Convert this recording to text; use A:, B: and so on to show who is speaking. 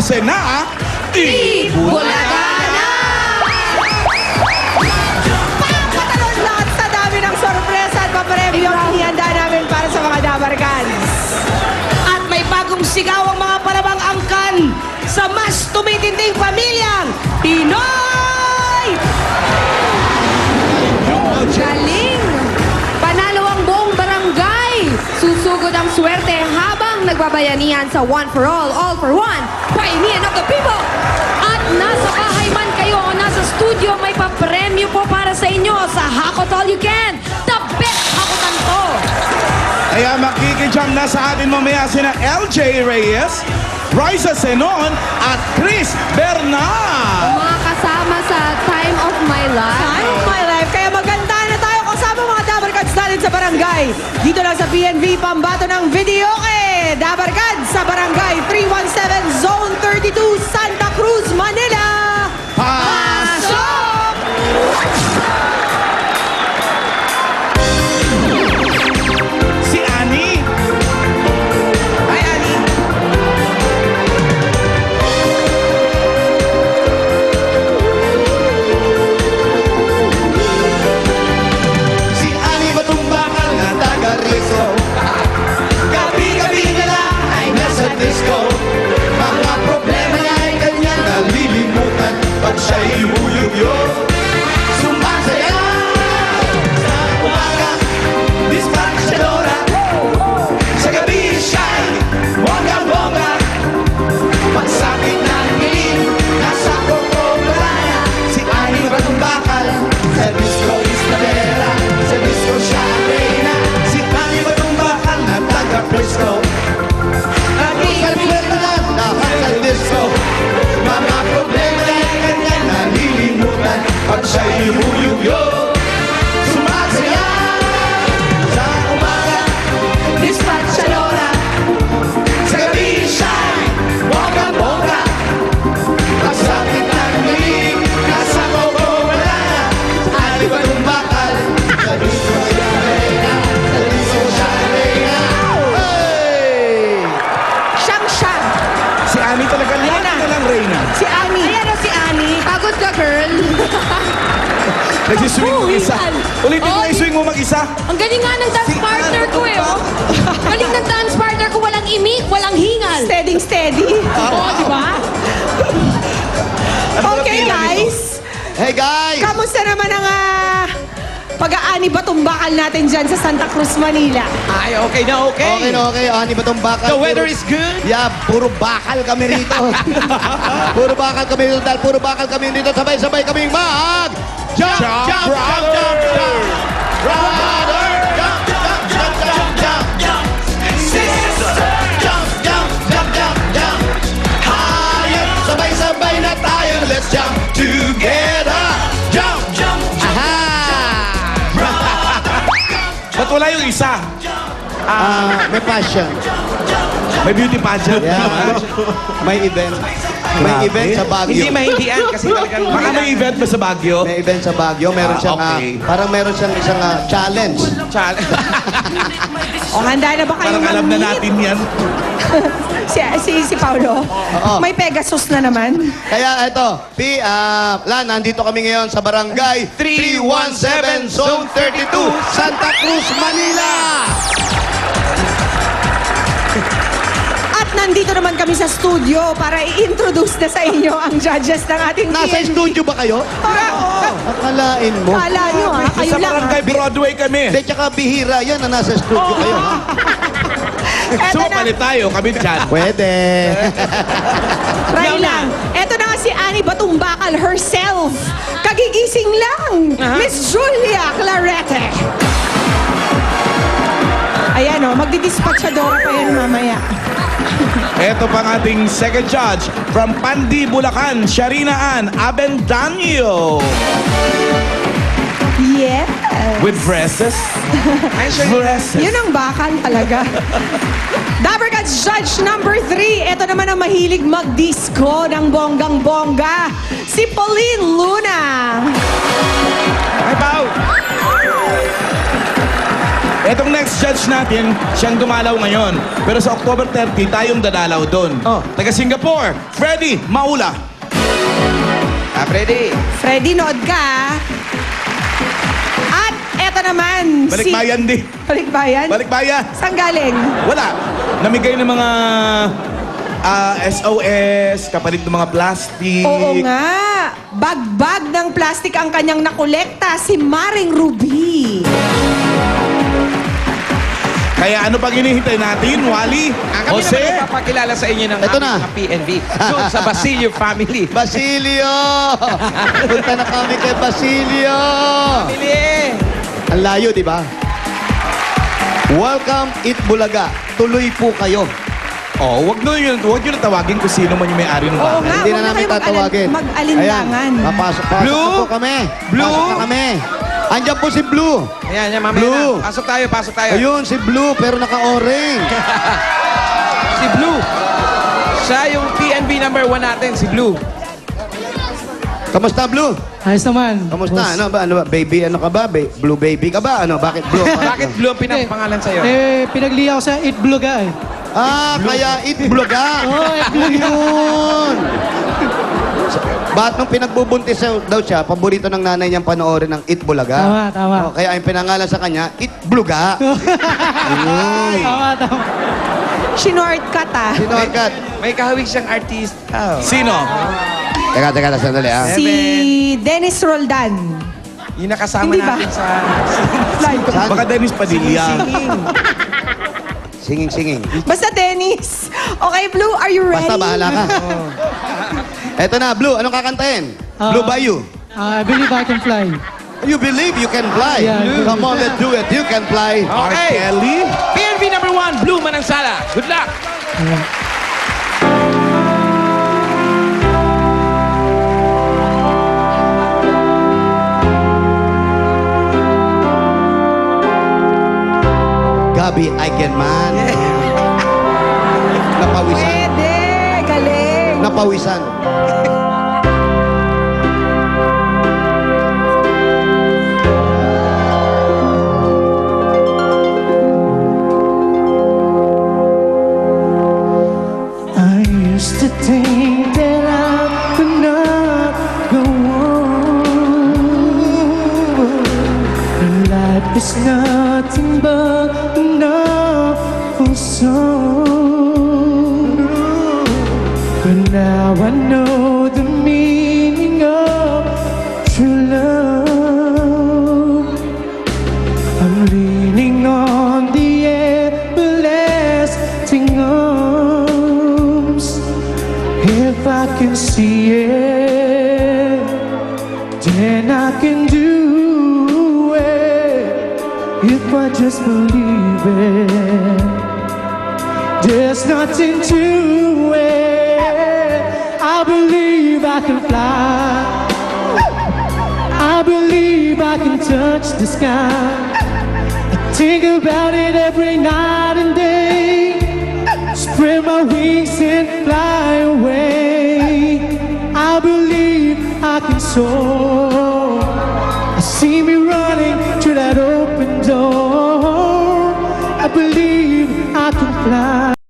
A: eksena,
B: Bulagana!
C: Papatalon lahat sa dami ng sorpresa at papremyo ang ihanda namin para sa mga Dabarkans.
B: At may bagong sigaw ang mga palabang angkan sa mas tumitinding pamilyang Pinoy!
D: Galing! Panalo ang buong barangay! Susugod ang swerte habang nagbabayanihan sa One for All for One, Bayanihan of the People! At nasa bahay man kayo o nasa studio, may papremyo po para sa inyo sa Hakot All You Can! The best hakotan to!
A: Kaya makikijam na sa atin mamaya sina LJ Reyes, Raisa Senon, at Chris Bernal.
D: Mga kasama sa Time of My Life.
C: Time of my life. Kaya maganda na tayo kasama mga Dabarkans natin sa barangay. Dito lang sa PNV, pambato ng video kay Dabarkans sa barangay 317 Zone 32, Santa Cruz, Manila.
A: Pasok! Si Annie.
C: Hi, Annie.
E: Si Ani Batumbakal na taga Rizzo. Gabi-gabi na lang ay nasa disco. Mga problema niya ay kanyang nalilimutan pag siya'y huyugyo. Sumasaya sa umaga, dispatchadora. Sa gabi siya'y bongga-bongga. Pagsapit ng dilim, nasa kokobrana. Si Ani Batumbakal sa disco Isabela. Sa disco siya reyna. Si Ani Batumbakal na taga Frisco. Nagkikalimutan na lahat sa disco. Mga problema ay kanyang nalilimutan pag siya'y huyugyo. Sumasaya sa umaga, dispatchadora. Sa gabi siya'y bongga-bongga. Pagsapit ng dilim, nasa kokobrana. Ani Batumbakal sa disco siya reyna. Sa disco siya reyna. Hey!
C: Siyang-siya.
A: Si Annie talaga
C: Ayan na.
A: lang na lang, Reyna.
C: Si Annie.
B: Ayan o si Annie.
D: Pagod ka, girl!
A: Nagsiswing mo mag-isa. Ulitin mo na yung swing mo mag-isa.
D: Ang galing nga ng dance partner ko eh, oh. Galing ng dance partner ko, walang imik, walang hingal.
C: Steady.
D: Oo, di ba?
A: Ano ba
C: Okay,
A: pila nito?
C: guys.
E: Hey guys!
C: Kamusta naman ang pag-aani batumbakal natin dyan sa Santa Cruz, Manila?
F: Ay, okay na okay.
E: Okay na okay. Ani ba itong bakal?
F: The weather
E: Puro-
F: is good.
E: Yeah, puro bakal kami rito. Puro bakal kami rito dahil puro bakal kami rito. Sabay-sabay kaming mag... Jump, jump, jump, jump, jump. Brother, jump, jump, jump, jump, jump, jump. Sister, jump, jump, jump, jump, jump. Higher, sabay-sabay na tayo. Let's jump together. Jump, jump, aha.
A: Ba't wala yung isa?
E: May passion.
A: May beauty pageant.
E: Yeah. May event. May event sa Baguio.
F: Hindi mahindian kasi talagang...
A: Baka may event ba sa Baguio?
E: May event sa Baguio. Meron siyang,
A: okay.
E: parang meron siyang isang challenge.
C: O, handa na ba kayo
A: Parang alam na
C: mag-meet?
A: natin yan.
C: Si Paulo?
E: Oo.
C: May Pegasus na naman.
E: Kaya eto, nandito kami ngayon sa barangay 317 Zone 32, Santa Cruz, Manila.
C: At nandito naman kami sa studio para i-introduce na sa inyo ang judges ng ating
E: Nasa
C: PNP.
E: studio ba kayo?
C: Oo.
E: Akalain mo.
C: Kala nyo ha, kayo
A: Sa
C: lang ha.
A: barangay Broadway kami.
E: Hindi, tsaka bihira yan na nasa studio kayo, ha?
C: Eto na,
A: Sumapalit tayo, kami dyan.
E: Pwede.
C: try lang. Eto na nga si Annie Batumbakal herself. Kagigising lang. Miss Julia Clarete. Ayan o, magdidispatchadora pa yan mamaya.
A: Ito pang ating second judge from Pandi, Bulacan, Sharina Ann Abendanyo.
C: Yes.
A: With dresses. Dresses.
C: Yun ang bakal talaga. Dabarkans Judge number 3. Ito naman ang mahilig mag-disco ng bonggang-bongga. Si Pauline Luna.
A: Hi, Pao. Etong next judge natin, siyang dumalaw ngayon. Pero sa October 30, tayong dadalaw doon.
F: Oh.
A: Taga Singapore, Freddy Maula.
F: Freddy.
C: Freddy, nood ka. At eto naman,
A: Balikbayan di.
C: Balikbayan?
A: Balikbayan.
C: Saan galing?
A: Wala. Namigay ng mga SOS, kapalit ng mga plastic.
C: Oo nga. Bagbag ng plastic ang kanyang nakolekta, si Maring Ruby.
A: Kaya ano pang hinihintay natin, Wally?
F: Kami
A: Jose?
F: naman ipapakilala sa inyo ng
E: Ito
F: aming
E: na.
F: mga PNV. Doon sa Basilio family.
E: Basilio! Punta na kami kay Basilio!
F: Family!
E: Ang layo, di ba? Welcome, Eat Bulaga. Tuloy po kayo.
A: Oh, wag nyo na tawagin kung sino man yung may-ari ng
C: Oo
A: bahay.
C: nga,
E: Hindi
C: huwag
E: na namin
C: kayo
E: tatawagin.
C: mag-alinlangan.
E: Ayan, pasok na
F: Blue?
E: po kami.
F: Blue?
E: Pasok na kami. Andiyan po si Blue.
F: Ayan, yan, mamaya
E: Blue.
F: na. Pasok tayo, pasok tayo.
E: Ayun, si Blue, pero naka-orange.
F: Si Blue. Siya yung PNV number 1 natin, si Blue.
E: Kamusta, Blue?
G: Ayos naman.
E: Kamusta?
G: boss.
E: Ano ba? Baby, ano ka ba? Blue baby ka ba? Ano? Bakit Blue?
F: Bakit Blue ang pinapangalan sa'yo?
G: Pinagli ako sa Eat Bulaga eh.
E: Kaya Eat Bulaga.
G: Oo, Eat Bulaga.
E: Yun. Ba't nung pinagbubuntis daw siya, paborito ng nanay niyang panoorin ng Eat Bulaga.
G: Tama, tama.
E: Kaya ang pinangalan sa kanya, Eat Bulaga. Ayun.
G: Tama.
C: Shortcut ah.
E: Sino agad?
F: May kahawig siyang artista.
A: Sino?
E: Teka, sandali ah.
C: Si Dennis Roldan.
F: Yung nakasama
C: Hindi ba?
F: natin sa...
E: Saan?
A: Baka Dennis Padilla.
E: Singing.
C: Basta Dennis. Okay, Blue, are you ready?
E: Basta bahala ka. Eto na, Blue, anong kakantahin? Blue Bayou.
G: I believe I can fly.
E: You believe you can fly.
G: Yeah, Blue.
E: Come on, let's do it. You can fly.
A: R.
F: Okay.
A: Kelly?
F: PNV number 1, Blue Manansala. Good luck!
E: Gabi Eigenman. Napawisan.
C: Pwede. Galing.
E: Napawisan.
G: I used to think that I could not go on. And life is nothing but an awful song. But now I know the meaning of true love. I'm leaning on the everlasting arms. If I can see it, then I can do it. If I just believe it, there's nothing to it. I believe I can fly. I believe I can touch the sky. I think about it every night and day. Spread my wings and fly away. I believe I can soar.